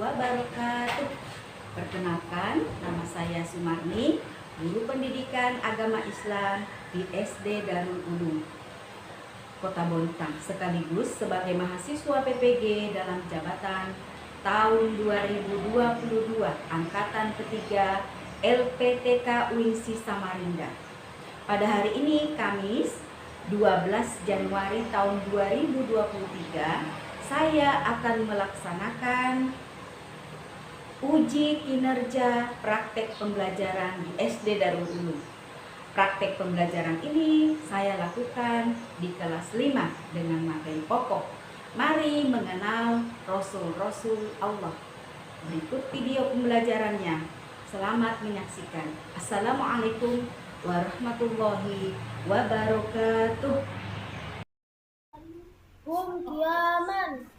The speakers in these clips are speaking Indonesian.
wabarakatuh. Perkenalkan, nama saya Sumarni, guru pendidikan agama Islam di SD Darul Ulum, Kota Bontang, sekaligus sebagai mahasiswa PPG dalam jabatan tahun 2022 angkatan ketiga LPTK UINSI Samarinda. Pada hari ini Kamis 12 Januari tahun 2023, saya akan melaksanakan uji kinerja praktek pembelajaran di SD Darul Ulum. Praktek pembelajaran ini saya lakukan di kelas 5 dengan materi pokok Mari Mengenal Rasul-Rasul Allah. Berikut video pembelajarannya. Selamat menyaksikan. Assalamualaikum warahmatullahi wabarakatuh. Kiaman.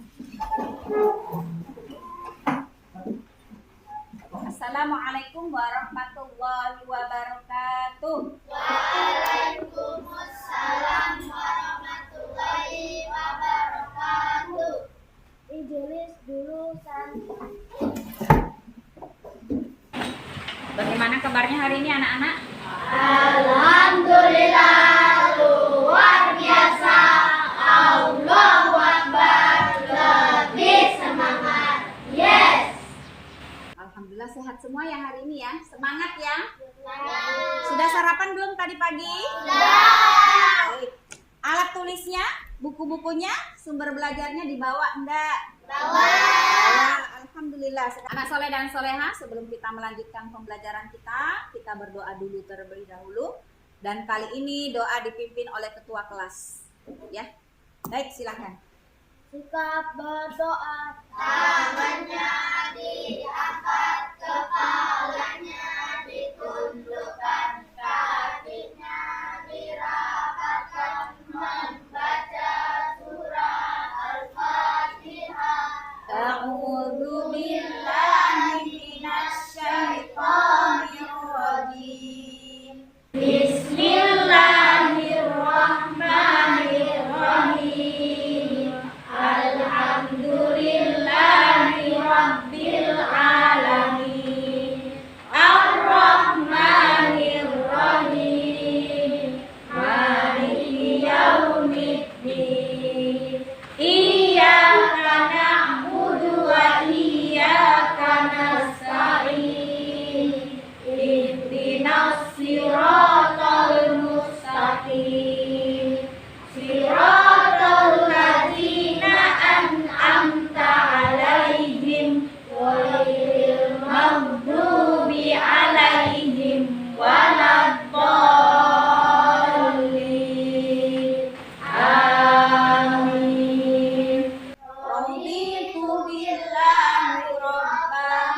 Assalamualaikum warahmatullahi wabarakatuh. Waalaikumsalam warahmatullahi wabarakatuh. Ijelis dulu santai. Bagaimana kabarnya hari ini anak-anak? Alhamdulillah luar biasa. Allahu Akbar. Lebih semangat. Yes. Alhamdulillah sehat semua ya hari ini ya. Semangat ya. Sudah sarapan belum tadi pagi? Sudah. Alat tulisnya, buku-bukunya, sumber belajarnya dibawa enggak? Bawa. Alhamdulillah. Anak soleh dan soleha, sebelum kita melanjutkan pembelajaran kita berdoa dulu terlebih dahulu. Dan kali ini doa dipimpin oleh ketua kelas. Ya, baik silakan. Sikap berdoa, tangannya diangkat, kepalanya ditundukkan, kakinya dirapatkan, membaca surah Al-Fatihah. A'udzu billahi minasy syaithanir rajim. Bismillahirrahmanirrahim. Alhamdulillahi rabbil alamin. Ar-Rahmanir Rahim. Maliki yaumiddin. Iyyaka na'budu wa iyyaka nasta'in. Ihdinas siratal mustaqim. Siratal ladzina an'amta 'alaihim ghairil maghdubi 'alaihim waladdallin. Amin. Raditu billahi rabban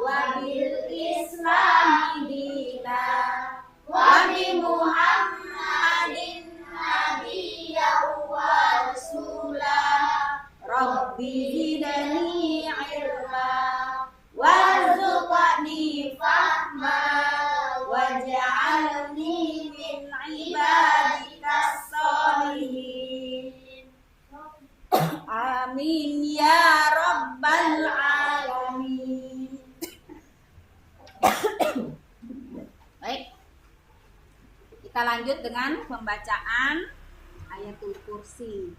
wa bil islami dinan wa bi Muhammadin nabiyyan wa rasulah. Rabbi zidni ilma warzuqni fahma waj'alni min ibadikas sholihin. Amin ya rabbal alamin. Baik, kita lanjut dengan pembacaan ayatul kursi.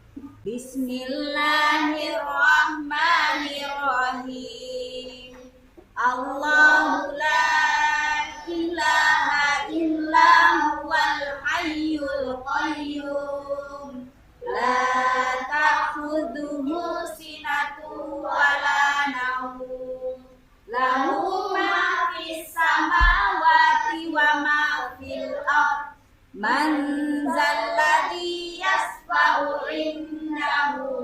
Bismillahirrahmanirrahim. Allahu la ilaha illa huwal hayyul qayyum. La ta'khudhuhu sinatun wa la nawm. Lahu ma fis samawati wa ma fil ardh. Man zalladhi yasfa'u indahu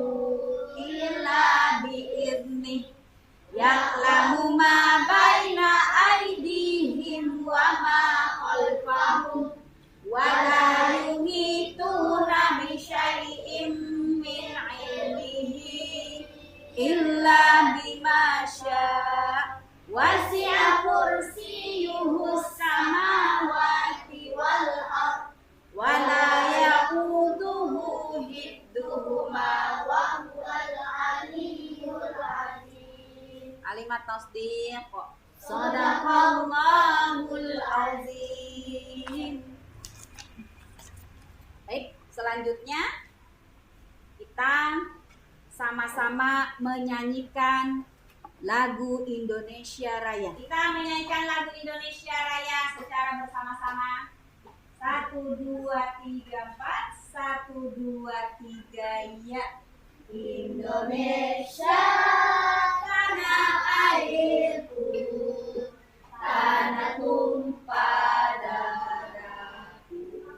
illa bi'idhnih. Ya'lamu ma baina aydihim wa ma khalfahum. Wa la yuhituna bi syai'in min 'ilmihi illa bima syaa. Wasi'a kursiyyuhu samawati wal ardh wa la yaquduhu hifdhuhuma wa huwal aliyyul azim. Kalimat tasdiq. Shadaqallahul azim. Baik, selanjutnya kita sama-sama menyanyikan lagu Indonesia Raya. Kita menyanyikan lagu Indonesia Raya secara bersama-sama. 1, 2, 3, 4. 1, 2, 3, ya. Indonesia tanah airku, tanah tumpah darahku.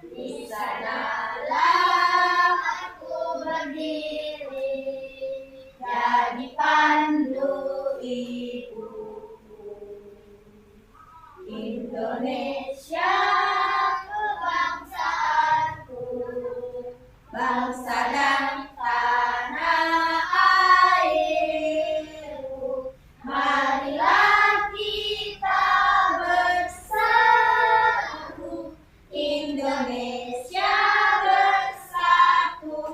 Di sanalah aku berdiri, jadi pandu ibuku. Indonesia kebangsaanku, bangsa dan tanah airku. Marilah kita bersatu, Indonesia bersatu.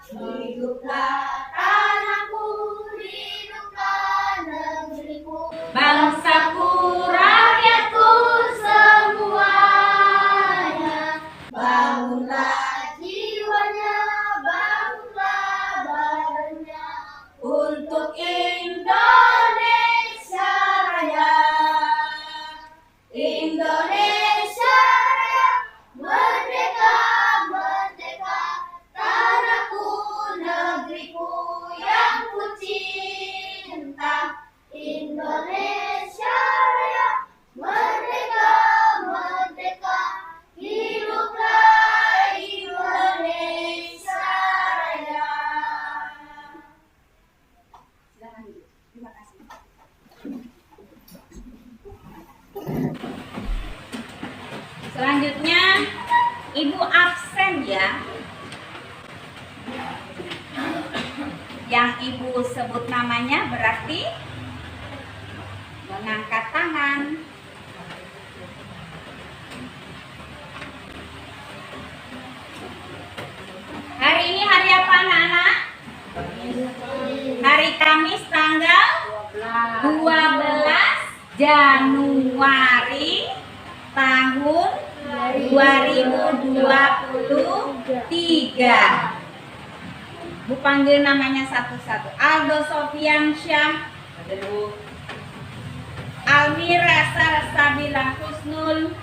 Hiduplah tanahku, hiduplah negeriku, bangsaku, rakyatku semuanya. Bangunlah jiwanya, bangunlah badannya untuk Indonesia Raya. Indonesia Raya, merdeka, merdeka, tanahku, negeriku yang ku cinta. Indonesia Raya, merdeka, merdeka, hiduplah Indonesia Raya. Silakan duduk. Terima kasih. Selanjutnya Ibu absen ya. Yang Ibu sebut namanya berarti mengangkat tangan. Hari ini hari apa anak-anak? Hari Kamis tanggal 12 Januari tahun 2023. Bu panggil namanya satu-satu. Aldo Sofian Syah, Almira Salsabila Husnul,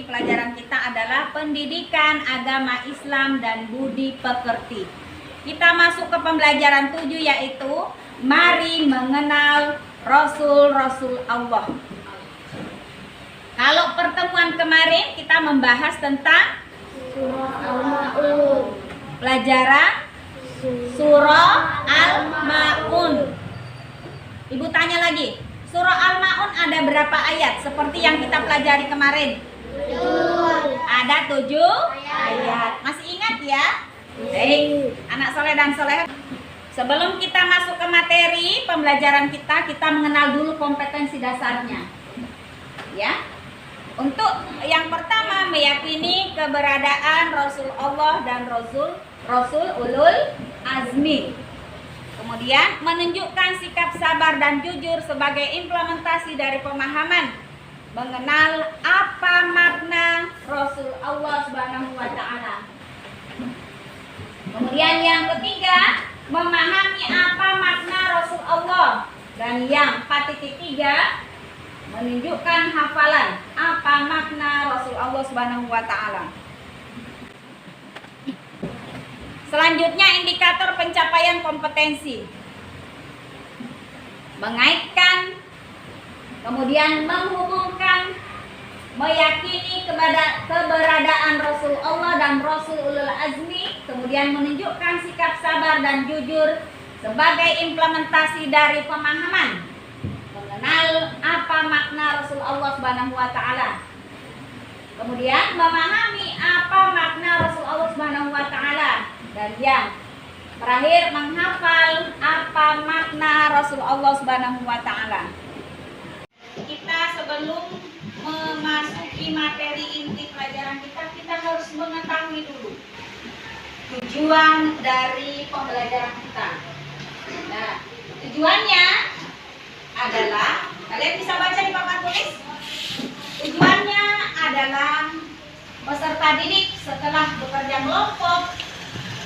pelajaran kita adalah pendidikan agama Islam dan budi pekerti. Kita masuk ke pembelajaran 7 yaitu mari mengenal Rasul-Rasul Allah. Kalau pertemuan kemarin kita membahas tentang pelajaran surah Al-Ma'un. Ibu tanya lagi, surah Al-Ma'un ada berapa ayat seperti yang kita pelajari kemarin? Ada 7 ayat. Masih ingat ya? Baik, anak soleh dan soleh. Sebelum kita masuk ke materi pembelajaran kita mengenal dulu kompetensi dasarnya. Ya. Untuk yang pertama meyakini keberadaan Rasul Allah dan Rasul Ulul Azmi. Kemudian menunjukkan sikap sabar dan jujur sebagai implementasi dari pemahaman mengenal apa makna Rasul Allah Subhanahu wa taala. Kemudian yang ketiga, memahami apa makna Rasul Allah. Dan yang 4.3, menunjukkan hafalan apa makna Rasul Allah Subhanahu wa taala. Selanjutnya indikator pencapaian kompetensi. Mengaitkan, kemudian menghubungkan, meyakini keberadaan keberadaan Rasul Allah dan Rasul Ulul Azmi, kemudian menunjukkan sikap sabar dan jujur sebagai implementasi dari pemahaman mengenal apa makna Rasul Allah Subhanahu wa taala. Kemudian memahami apa makna Rasul Allah Subhanahu wa taala, dan yang terakhir menghafal apa makna Rasul Allah Subhanahu wa taala. Kita sebelum memasuki materi inti pelajaran kita harus mengetahui dulu tujuan dari pembelajaran kita. Nah, tujuannya adalah, kalian bisa baca di papan tulis. Tujuannya adalah peserta didik setelah bekerja kelompok,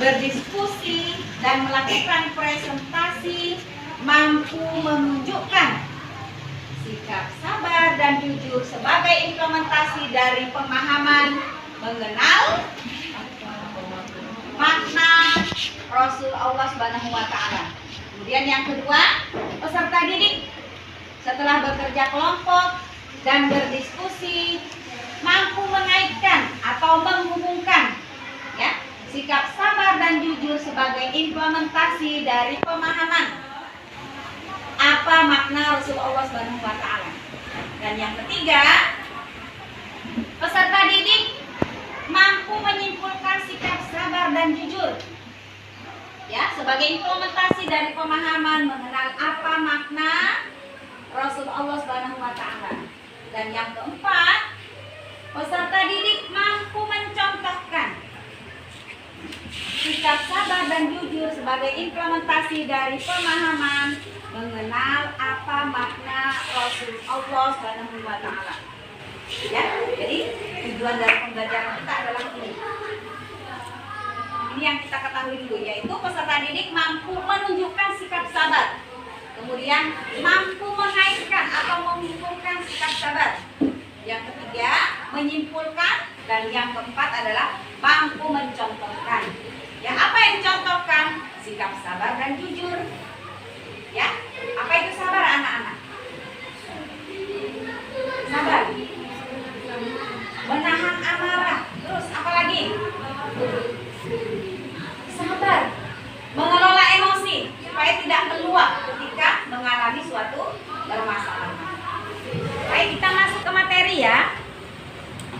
berdiskusi, dan melakukan presentasi mampu menunjukkan sikap sabar dan jujur sebagai implementasi dari pemahaman mengenal makna Rasul Allah Subhanahu wa taala. Kemudian yang kedua, peserta didik setelah bekerja kelompok dan berdiskusi mampu mengaitkan atau menghubungkan ya sikap sabar dan jujur sebagai implementasi dari pemahaman apa makna Rasulullah Subhanahu wa taala. Dan yang ketiga, peserta didik mampu menyimpulkan sikap sabar dan jujur ya sebagai implementasi dari pemahaman mengenal apa makna Rasulullah Subhanahu wa taala. Dan yang keempat, peserta didik mampu mencontohkan sikap sabar dan jujur sebagai implementasi dari pemahaman mengenal apa makna Rasul Allah Subhanahu wa taala. Ya, jadi tujuan dari pembelajaran kita adalah ini. Ini yang kita ketahui dulu, yaitu peserta didik mampu menunjukkan sikap sabar, kemudian mampu mengaitkan atau menghubungkan sikap sabar. Yang ketiga, menyimpulkan, dan yang keempat adalah mampu mencontohkan. Ya, apa yang dicontohkan? Sikap sabar dan jujur. Ya, apa itu sabar anak-anak? Sabar, menahan amarah. Terus apa lagi? Sabar, mengelola emosi supaya tidak meluap ketika mengalami suatu permasalahan. Baik, kita masuk ke materi ya.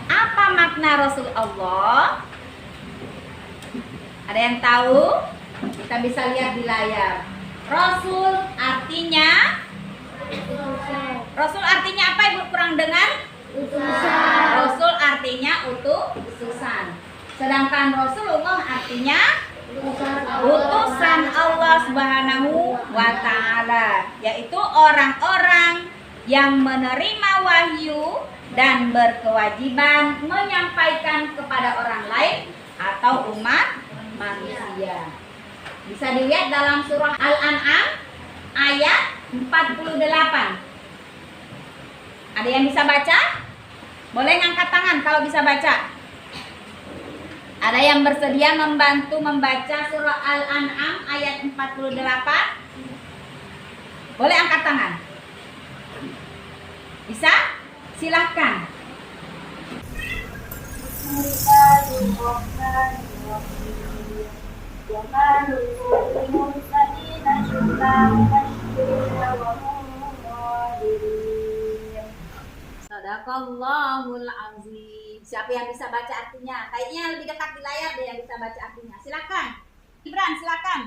Apa makna Rasul Allah? Ada yang tahu? Kita bisa lihat di layar. Rasul artinya apa Ibu kurang dengar? Utusan. Rasul artinya utusan. Sedangkan Rasulullah artinya utusan Allah Subhanahu wa taala, yaitu orang-orang yang menerima wahyu dan berkewajiban menyampaikan kepada orang lain atau umat manusia. Bisa dilihat dalam surah Al-An'am ayat 48. Ada yang bisa baca? Boleh ngangkat tangan kalau bisa baca. Ada yang bersedia membantu membaca surah Al-An'am ayat 48? Boleh angkat tangan. Bisa? Silahkan. Sadaqallahul azim. Siapa yang bisa baca artinya? Kayaknya lebih dekat di layar deh yang bisa baca artinya. Silakan. Ibran, silakan.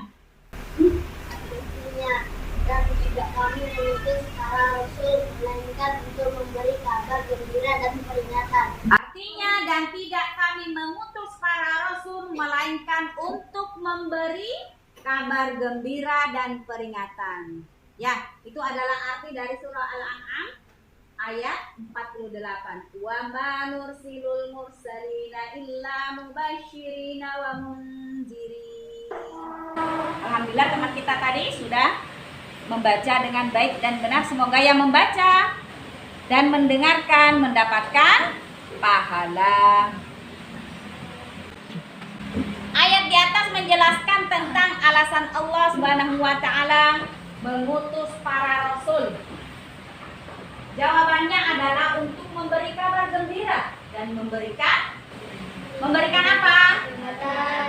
Artinya, dan tidak kami mengutus para rasul melainkan untuk memberi kabar gembira dan peringatan. Artinya, dan tidak kami mengutus para rasul melainkan untuk memberi kabar gembira dan peringatan. Ya, itu adalah arti dari surah Al-An'am ayat 48. Wa ma nursilul mursalina illa mubasyirina wa munzirin. Alhamdulillah teman kita tadi sudah membaca dengan baik dan benar. Semoga yang membaca dan mendengarkan mendapatkan pahala. Ayat di atas menjelaskan tentang alasan Allah Subhanahu wa taala mengutus para rasul. Jawabannya adalah untuk memberi kabar gembira dan memberikan Memberikan apa?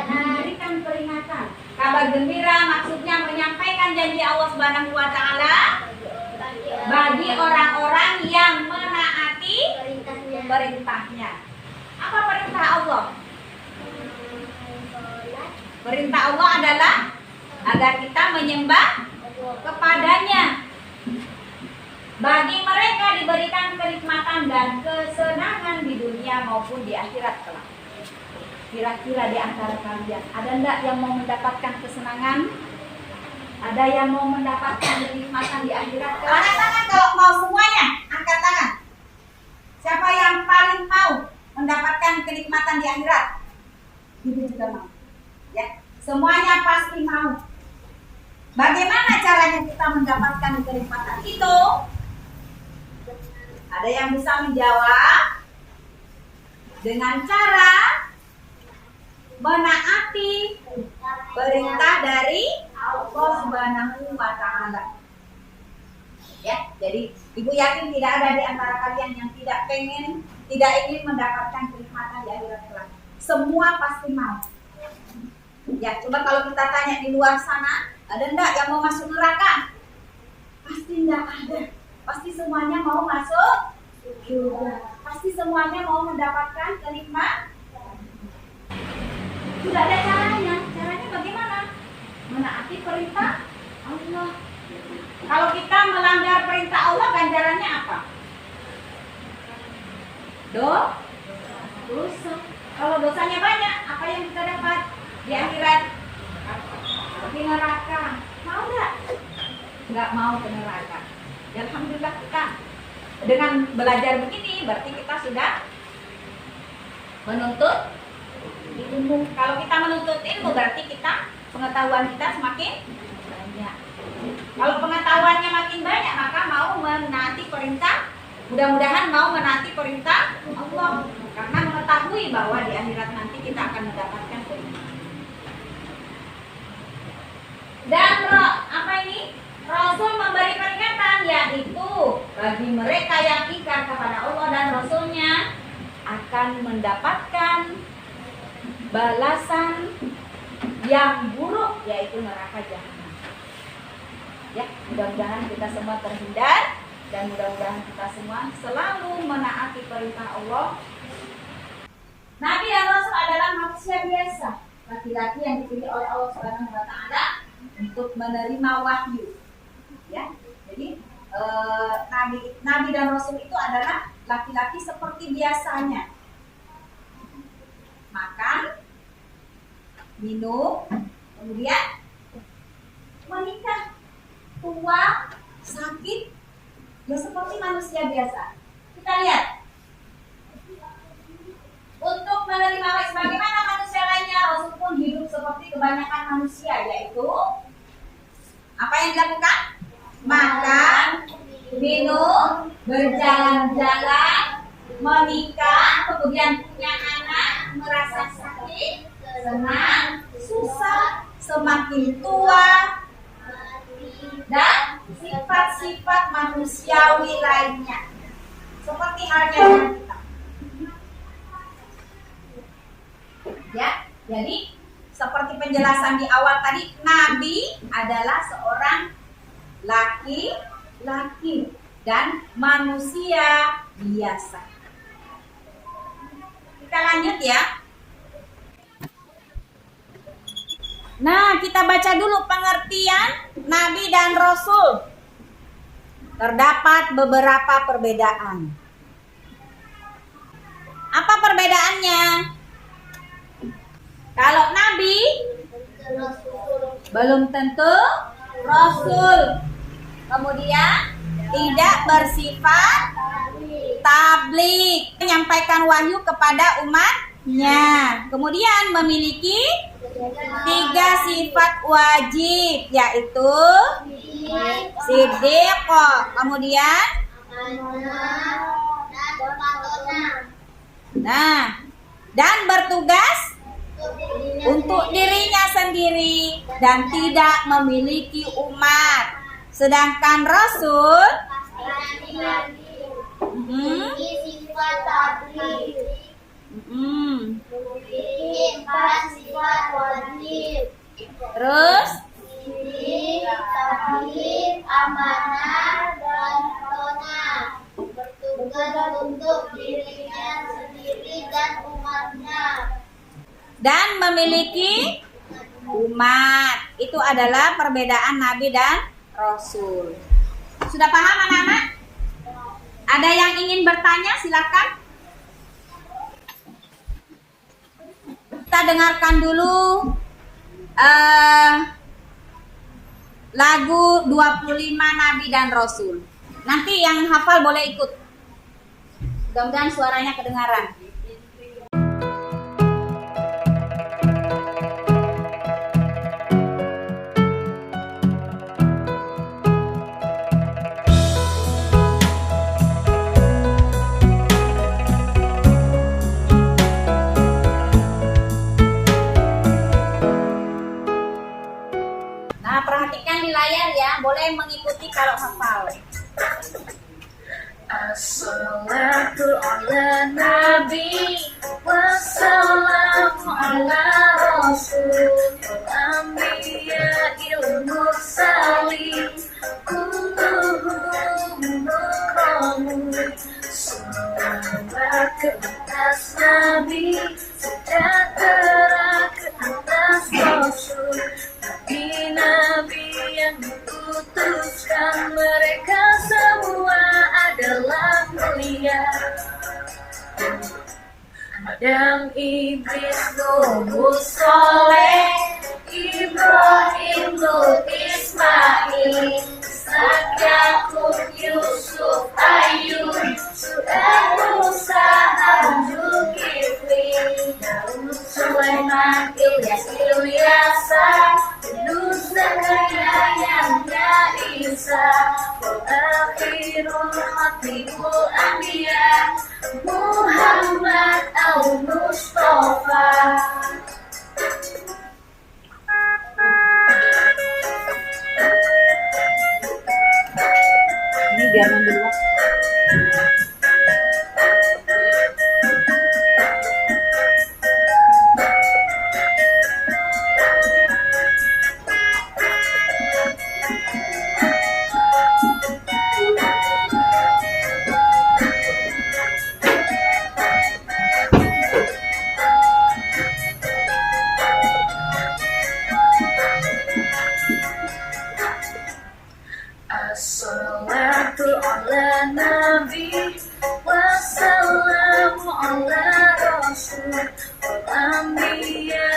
Memberikan peringatan. Kabar gembira maksudnya menyampaikan janji Allah Subhanahu wa taala bagi orang-orang yang menaati perintahnya. Apa perintah Allah? Perintah Allah adalah agar kita menyembah kepadanya. Bagi mereka diberikan kenikmatan dan kesenangan di dunia maupun di akhirat kelak. Kira-kira di antara kalian ada enggak yang mau mendapatkan kesenangan? Ada yang mau mendapatkan kenikmatan di akhirat kelak? Angkat tangan kalau mau semuanya, angkat tangan. Siapa yang paling mau mendapatkan kenikmatan di akhirat? Ibu juga mau. Ya, semuanya pasti mau. Bagaimana caranya kita mendapatkan kenikmatan itu? Ada yang bisa menjawab dengan cara menaati perintah dari Allah Subhanahu wa taala. Ya, jadi Ibu yakin tidak ada di antara kalian yang tidak ingin mendapatkan kenikmatan di akhirat kelak. Semua pasti mau. Ya, coba kalau kita tanya di luar sana, ada enggak yang mau masuk neraka? Pasti enggak ada. Pasti semuanya mau masuk surga. Pasti semuanya mau mendapatkan kenikmatan. Sudah ada caranya. Caranya bagaimana? Menaati perintah Allah. Kalau kita melanggar perintah Allah, ganjarannya apa? Dosa. Kalau dosanya banyak, apa yang kita dapat di akhirat? Di neraka. Mau nggak? Nggak mau ke neraka. Ya, alhamdulillah kita dengan belajar begini berarti kita sudah menuntut ilmu. Kalau kita menuntut ilmu berarti kita pengetahuan kita semakin banyak. Kalau pengetahuannya makin banyak maka mau menaati perintah. Mudah-mudahan mau menaati perintah Allah karena mengetahui bahwa di akhirat nanti kita akan mendapatkan kenikmatan. Dan apa ini? Rasul memberi peringatan, yaitu bagi mereka yang ingkar kepada Allah dan Rasulnya akan mendapatkan balasan yang buruk, yaitu neraka jahanam. Ya, mudah-mudahan kita semua terhindar dan mudah-mudahan kita semua selalu menaati perintah Allah. Nabi dan Rasul adalah manusia biasa, laki-laki yang dipilih oleh Allah Subhanahu wa taala untuk menerima wahyu. Ya, jadi Nabi dan Rasul itu adalah laki-laki seperti biasanya, makan, minum, kemudian menikah, tua, sakit, ya seperti manusia biasa. Kita lihat, untuk menerima wahyu sebagaimana manusia lainnya, Rasul pun hidup seperti kebanyakan manusia, yaitu apa yang dilakukan? Makan, minum, berjalan-jalan, menikah, kemudian punya anak, merasa sakit, senang, susah, semakin tua, dan sifat-sifat manusiawi lainnya. Seperti halnya dengan kita. Ya, jadi seperti penjelasan di awal tadi, Nabi adalah seorang laki-laki dan manusia biasa. Kita lanjut ya. Nah, kita baca dulu pengertian Nabi dan Rasul. Terdapat beberapa perbedaan. Apa perbedaannya? Kalau Nabi belum tentu Rasul. Kemudian tidak bersifat tabligh, menyampaikan wahyu kepada umatnya. Kemudian memiliki 3 sifat wajib, yaitu siddiq, kemudian dan bertugas untuk dirinya sendiri dan tidak memiliki umat. Sedangkan Rasul dan memiliki umat. Itu adalah perbedaan nabi dan rasul. Sudah paham anak-anak? Ada yang ingin bertanya? Silakan. Kita dengarkan dulu lagu 25 Nabi dan Rasul. Nanti yang hafal boleh ikut. Mudah-mudahan suaranya kedengaran. Nah, perhatikan di layar ya, boleh mengikuti kalau hafal. Assalatu ala nabi wassalamu ala rasul anbiya mursalin kulluhum mukramun. Salawat ke atas nabi, sejahtera ke atas rasul, nabi yang diutuskan, mereka semua adalah mulia. Adam, Idris, Nuh, Soleh, Ibrahim, Lut, Ismail, Ishak, Yakub, Yusuf, Ayub, Su'aib, Musa, Harun, Zulkifli, Daud, Sulaiman, Ilyas, Ilyasa, Yunus, Zakaria, Yahya, Isa, wa akhirul khatimul anbiya, Muhammad al-Mustafa. Ini biar ngambil waktu. Assalatu ala nabi wassalamu ala rasul wal anbiya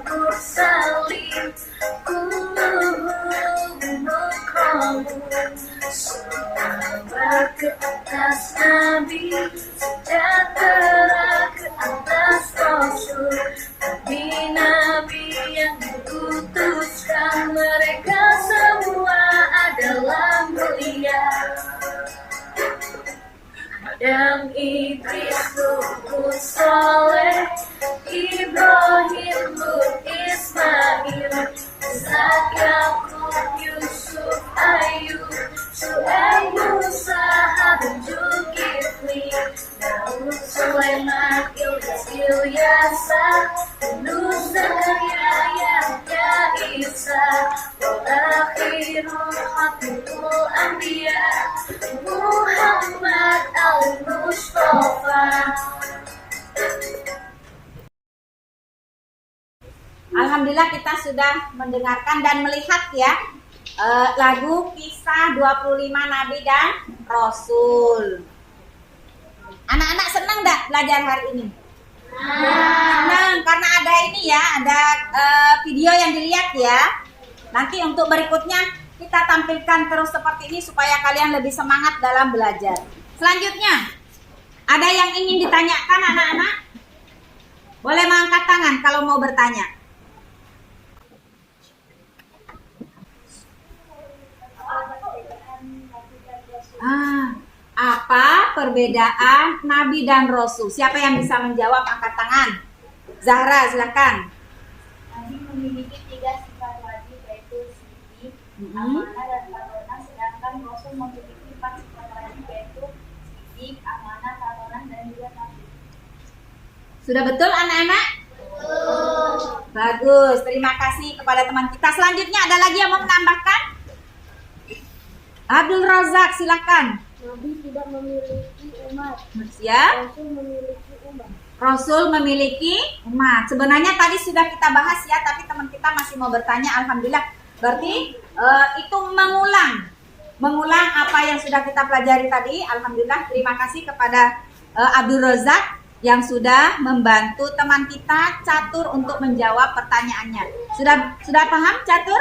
mursalin kulluhum mukramun. Salawat ke atas nabi, sejahtera ke atas rasul, nabi-nabi yang diutuskan, mereka semua adalah mulia. Adam, Idris, Nuh, Soleh, Ibrahim, Lut, Ismail, Ishak, Yakub, Yusuf, Ayub, Su'aib, Musa, Harun, Zulkifli, Daud, Sulaiman, Ilyas, Ilyasa, Yunus, Zakaria, Yahya, Isa, wa akhirul khatimul anbiya, Muhammad al-Mustafa. Alhamdulillah kita sudah mendengarkan dan melihat ya lagu kisah 25 Nabi dan Rasul. Anak-anak senang enggak belajar hari ini? Senang karena ada ini ya, ada video yang dilihat ya. Nanti untuk berikutnya kita tampilkan terus seperti ini supaya kalian lebih semangat dalam belajar. Selanjutnya, ada yang ingin ditanyakan anak-anak? Boleh mengangkat tangan kalau mau bertanya. Apa perbedaan Nabi dan Rasul? Siapa yang bisa menjawab? Angkat tangan. Zahra, silakan. Nabi memiliki 3 sifat wajib, yaitu siddiq, amanah, dan tatonan. Sedangkan Rasul memiliki 4 sifat wajib, yaitu siddiq, amanah, tatonan, dan juga nabi. Sudah betul anak-anak? Bagus, terima kasih kepada teman kita. Selanjutnya ada lagi yang mau menambahkan? Abdul Razak, silakan. Nabi tidak memiliki umat, Ya. Rasul memiliki umat. Rasul memiliki umat. Sebenarnya tadi sudah kita bahas ya, tapi teman kita masih mau bertanya. Alhamdulillah. Berarti itu mengulang apa yang sudah kita pelajari tadi. Alhamdulillah. Terima kasih kepada Abdul Razak yang sudah membantu teman kita Catur untuk menjawab pertanyaannya. Sudah paham Catur?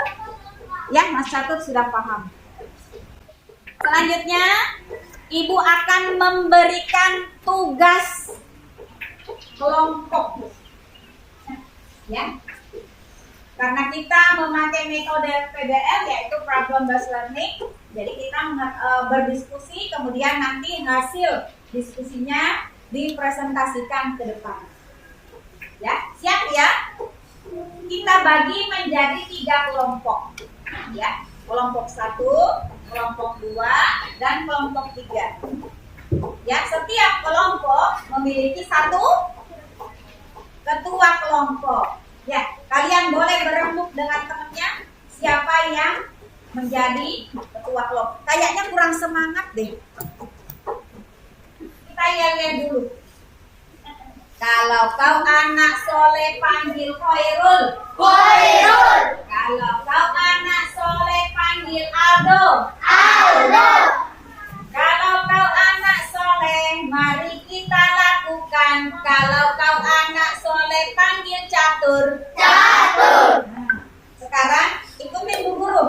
Ya, Mas Catur sudah paham. Selanjutnya, Ibu akan memberikan tugas kelompok. Ya. Karena kita memakai metode PBL yaitu problem based learning, jadi kita berdiskusi, kemudian nanti hasil diskusinya dipresentasikan ke depan. Ya, siap ya? Kita bagi menjadi 3 kelompok. Ya, kelompok 1, kelompok 2, dan kelompok 3. Ya, setiap kelompok memiliki 1 ketua kelompok. Ya, kalian boleh berembuk dengan temannya siapa yang menjadi ketua kelompok. Kayaknya kurang semangat deh. Kita lihat dulu. Kalau kau anak soleh panggil Khairul. Khairul. Kalau kau anak soleh panggil Aldo. Aldo. Kalau kau anak soleh mari kita lakukan. Kalau kau anak soleh panggil Catur. Catur. Sekarang ikutin Bu Guru.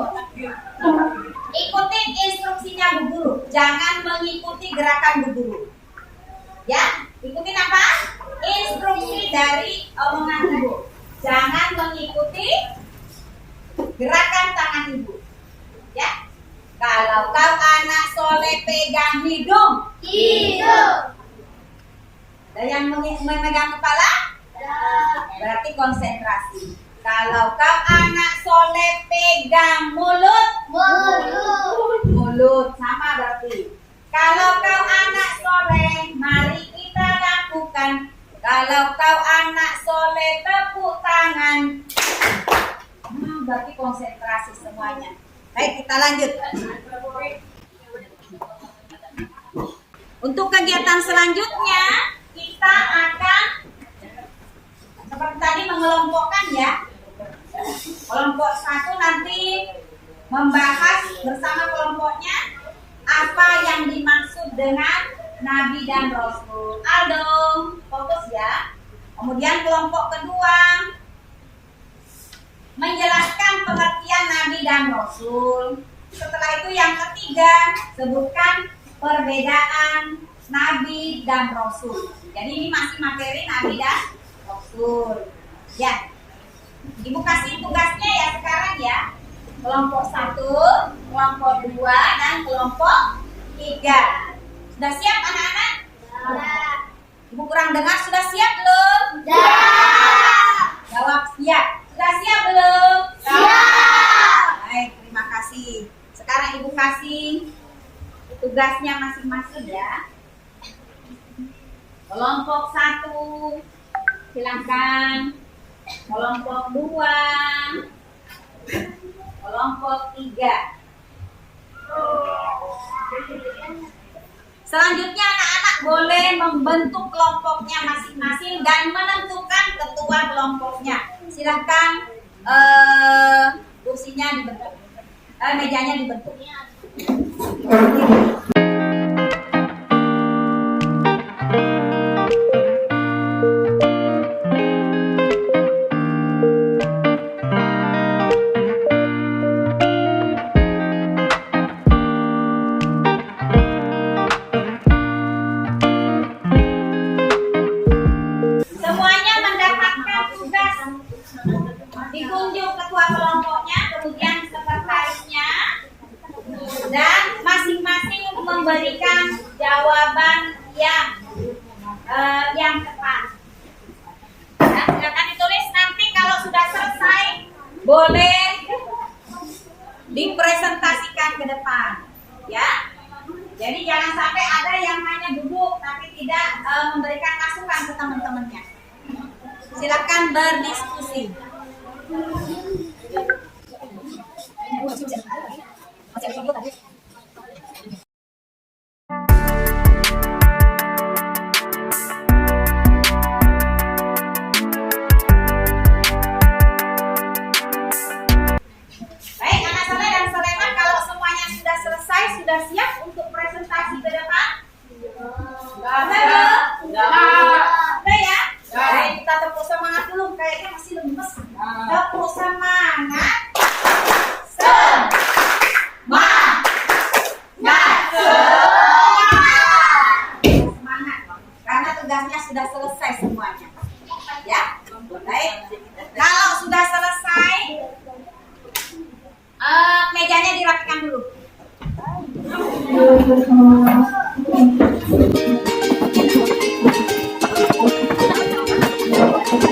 Ikutin instruksinya Bu Guru. Jangan mengikuti gerakan Bu Guru. Ya, ikutin apa? Instruksi dari omongan Ibu. Jangan mengikuti gerakan tangan Ibu. Ya. Kalau kau anak soleh pegang hidung. Hidung. Dan yang memegang kepala? Berarti konsentrasi. Kalau kau anak soleh pegang mulut. Mulut. Mulut sama berarti. Kalau kau anak soleh, mari kita lakukan. Kalau kau anak soleh, tepuk tangan. Berarti konsentrasi semuanya. Baik, kita lanjut. Untuk kegiatan selanjutnya, kita akan seperti tadi mengelompokkan ya. Kelompok 1 nanti membahas bersama kelompoknya apa yang dimaksud dengan Nabi dan Rasul. Aldo, fokus ya. Kemudian kelompok kedua menjelaskan pengertian Nabi dan Rasul. Setelah itu yang ketiga sebutkan perbedaan Nabi dan Rasul. Jadi ini masih materi Nabi dan Rasul. Ya, Ibu kasih tugasnya ya sekarang ya. Kelompok 1, kelompok 2, dan kelompok 3. Sudah siap anak-anak? Sudah. Ibu kurang dengar, sudah siap belum? Sudah. Jawab siap. Sudah siap belum? Siap. Baik, terima kasih. Sekarang Ibu kasih tugasnya masing-masing ya. Kelompok 1, silakan. Kelompok 2, kelompok 3. Selanjutnya anak-anak boleh membentuk kelompoknya masing-masing dan menentukan ketua kelompoknya. Silahkan kursinya dibentuk, mejanya dibentuk. Semuanya mendapatkan tugas. Dikunjung ketua kelompoknya, kemudian sekretarisnya, dan masing-masing memberikan jawaban yang tepat. Nah, silakan ditulis. Nanti kalau sudah selesai boleh dipresentasikan ke depan, ya. Jadi jangan sampai ada yang hanya duduk tapi tidak memberikan masukan ke teman-temannya. Silakan berdiskusi. Baik,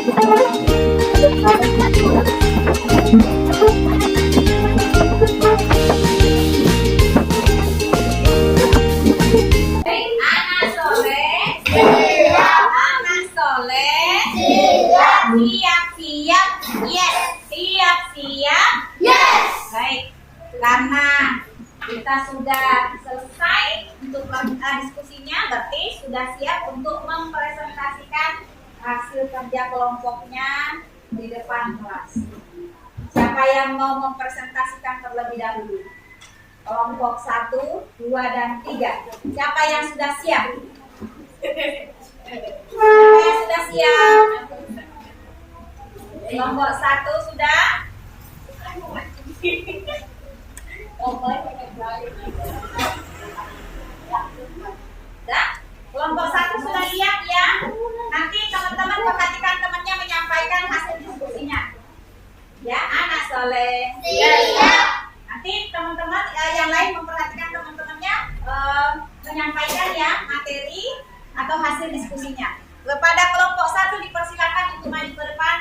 anak soleh. Anak soleh. Siap-siap. Yes. Siap-siap. Baik, karena kita sudah selesai untuk diskusinya, berarti sudah siap untuk mempresentasikan hasil kerja kelompoknya di depan kelas. Siapa yang mau mempresentasikan terlebih dahulu? Kelompok 1, 2, dan 3. Siapa yang sudah siap? Siapa yang sudah siap? Kelompok 1 sudah? Sudah? Kelompok 1 sudah siap ya? Nanti teman-teman perhatikan temannya menyampaikan hasil diskusinya. Ya, anak soleh. Nanti teman-teman yang lain memperhatikan teman-temannya menyampaikan ya materi atau hasil diskusinya. Kepada kelompok 1 dipersilakan untuk maju ke depan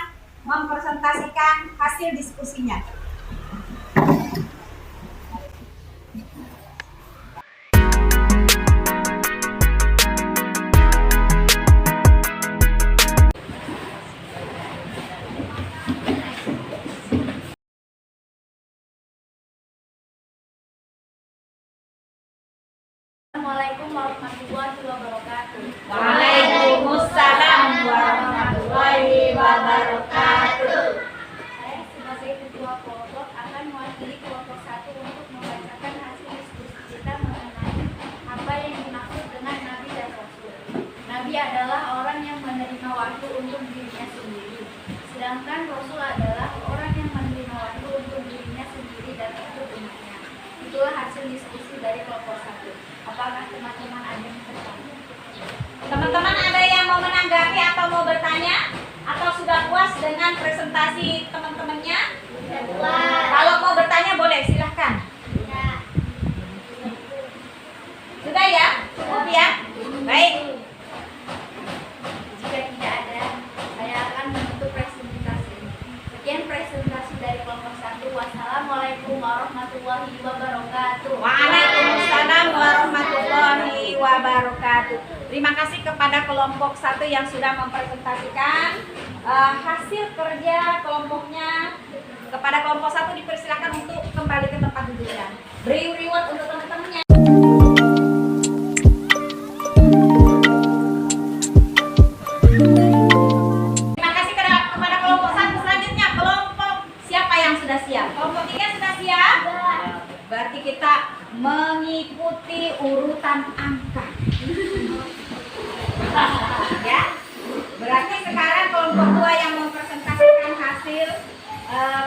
mempresentasikan hasil diskusinya. Assalamualaikum warahmatullahi wabarakatuh. Waalaikumsalam warahmatullahi wabarakatuh. Saya sebagai ketua kelompok akan mewakili kelompok 1 untuk membacakan hasil diskusi kita mengenai apa yang dimaksud dengan Nabi dan Rasul. Nabi adalah orang yang menerima wahyu untuk dirinya sendiri, sedangkan Rasul adalah orang yang menerima wahyu untuk dirinya sendiri dan untuk umatnya. Itulah hasil diskusi dari kelompok 1. Apakah teman-teman ada yang bertanya? Teman-teman ada yang mau menanggapi atau mau bertanya? Atau sudah puas dengan presentasi teman-temannya? Kalau mau bertanya boleh, silahkan. Sudah ya? Cukup ya? Baik. Jika tidak ada, saya akan menutup presentasi. Sekian presentasi dari kelompok 1. Wassalamualaikum warahmatullahi wabarakatuh. Waalaikumsalam warahmatullahi wabarakatuh. Terima kasih kepada kelompok 1 yang sudah mempresentasikan hasil kerja kelompoknya. Kepada kelompok 1 dipersilakan untuk kembali ke tempat duduknya. Beri reward untuk teman-temannya. Terima kasih kepada kelompok 1. Selanjutnya kelompok siapa yang sudah siap? Kelompok 3 sudah siap? Berarti kita mengikuti urutan angka. Ya. Berarti sekarang kelompok 2 yang mempresentasikan hasil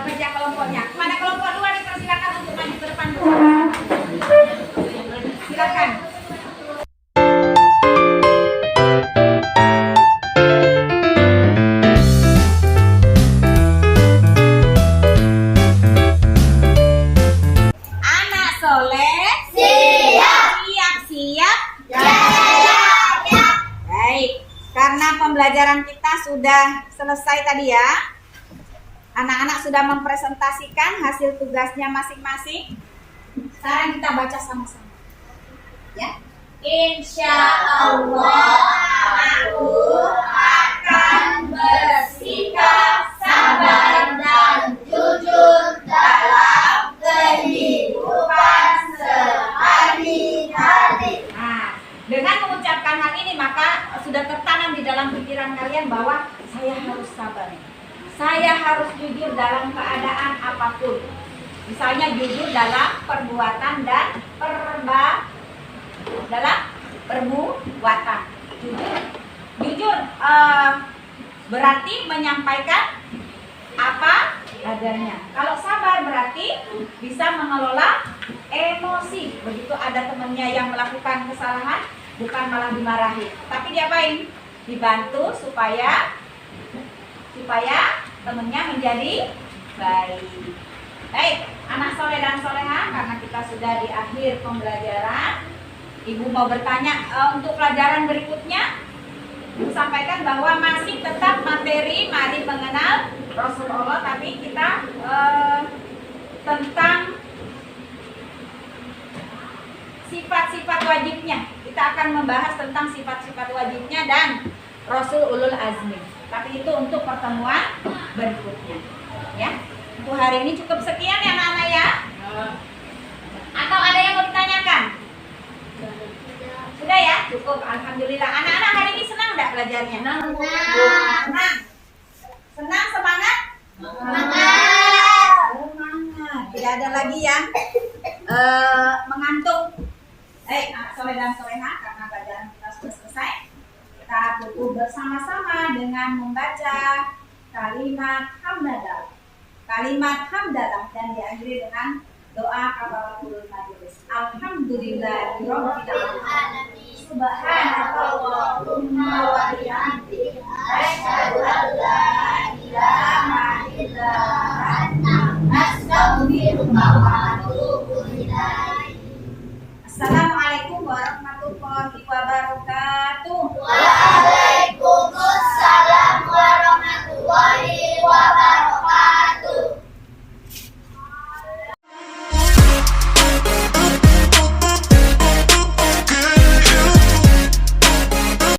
kerja kelompoknya. Kepada kelompok 2 dipersilakan untuk maju ke depan. Silakan. Anak soleh. Siap-siap. Baik, karena pembelajaran kita sudah selesai tadi ya. Anak-anak sudah mempresentasikan hasil tugasnya masing-masing. Sekarang kita baca sama-sama. Ya. Insya Allah aku akan bersikap sabar dan jujur dalam kehidupan sehari-hari. Nah, dengan mengucapkan hal ini maka sudah tertanam di dalam pikiran kalian bahwa saya harus sabar. Saya harus jujur dalam keadaan apapun. Misalnya jujur dalam perbuatan dan dalam perbuatan. Jujur berarti menyampaikan apa adanya. Kalau sabar berarti bisa mengelola emosi. Begitu ada temannya yang melakukan kesalahan, bukan malah dimarahi, tapi diapain? Dibantu supaya temennya menjadi baik. Baik, anak soleh dan soleha, karena kita sudah di akhir pembelajaran, Ibu mau bertanya untuk pelajaran berikutnya. Ibu sampaikan bahwa masih tetap materi mengenal Rasulullah, tapi kita tentang sifat-sifat wajibnya. Kita akan membahas tentang sifat-sifat wajibnya dan Rasul Ulul Azmi. Tapi itu untuk pertemuan berikutnya. Ya, untuk hari ini cukup sekian ya anak-anak ya. Atau ada yang mau ditanyakan? Sudah ya, cukup. Alhamdulillah. Anak-anak hari ini senang nggak belajarnya? Senang. Senang, semangat? Semangat. Semangat. Tidak ada lagi yang mengantuk. Soleh dan soleha, karena pelajaran kita sudah selesai. Kita tutup bersama-sama dengan membaca kalimat hamdalah. Kalimat hamdalah dan diakhiri dengan doa kafaratul majelis. Alhamdulillahirabbil alamin. Subhanakallahumma wa bihamdika asyhadu an la ilaha illa anta astaghfiruka wa atubu ilaik. Assalamualaikum